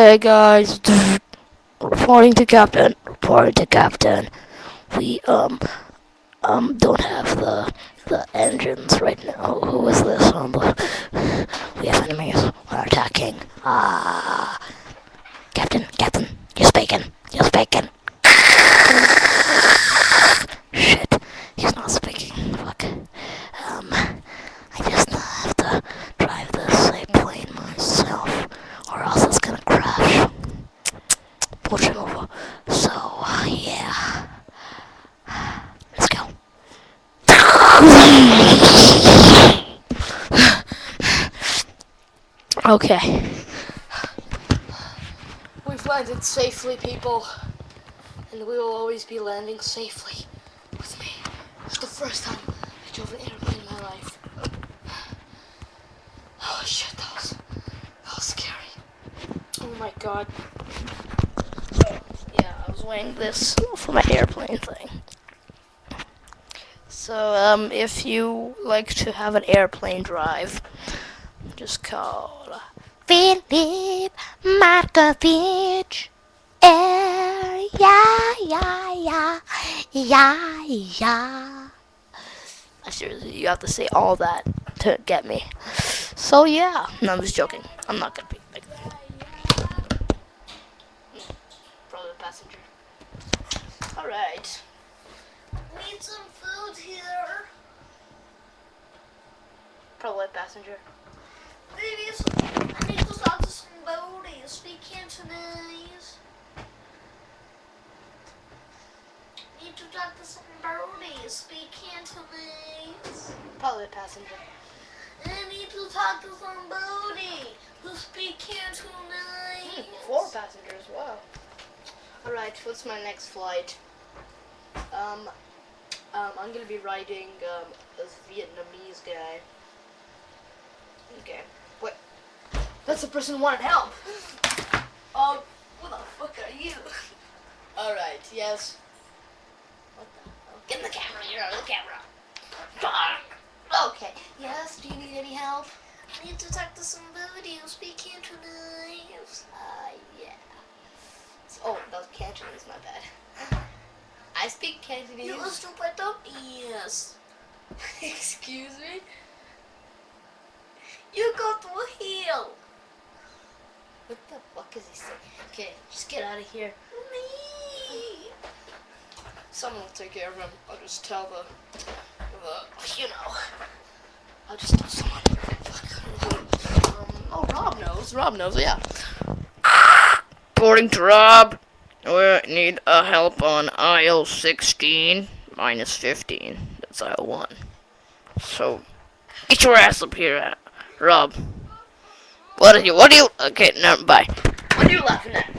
Okay, guys. Reporting to captain. Reporting to captain. We don't have the engines right now. Who is this on the? We have enemies. We're attacking. Captain, you're speaking. You're speaking. Shit, he's not speaking. Fuck. I just have to drive this plane myself, or else it's gonna crash. Push it over. So, yeah. Let's go. Okay. We've landed safely, people. And we will always be landing safely with me. It's the first time I drove an airplane in my life. Oh shit, that was scary. Oh my god. Yeah, I was wearing this for my airplane thing. So, if you like to have an airplane drive, just call Philip Markovich. Yeah. Seriously, you have to say all that to get me. So yeah, no, I'm just joking. I'm not gonna be like that. Brother passenger. Alright. Need some food here. Probably passenger. Ladies, I need to talk to somebody. Speak Cantonese. Need to talk to somebody. Speak Cantonese. Probably passenger. I need to talk to somebody who speak Cantonese. 4 passengers. Wow. All right. What's my next flight? I'm gonna be riding this Vietnamese guy. Okay. Wait. That's the person who wanted help. Who the fuck are you? All right. Yes. What the hell? Get in the camera. You're out of the camera. Okay. Yes. Do you need any help? I need to talk to somebody who speaks Cantonese. Yeah. Oh, that was Cantonese. My bad. I speak Cantonese. You stupid dog. Yes. Excuse me. You go to hell. What the fuck is he saying? Okay, just get out of here. Me. Someone will take care of him. I'll just tell I'll just tell someone. Fuck. Rob knows. Rob knows, yeah. According to Rob, we need help on aisle 16 minus 15. That's aisle 1. So, get your ass up here, Rob. What are you, okay, no, bye. What are you laughing at?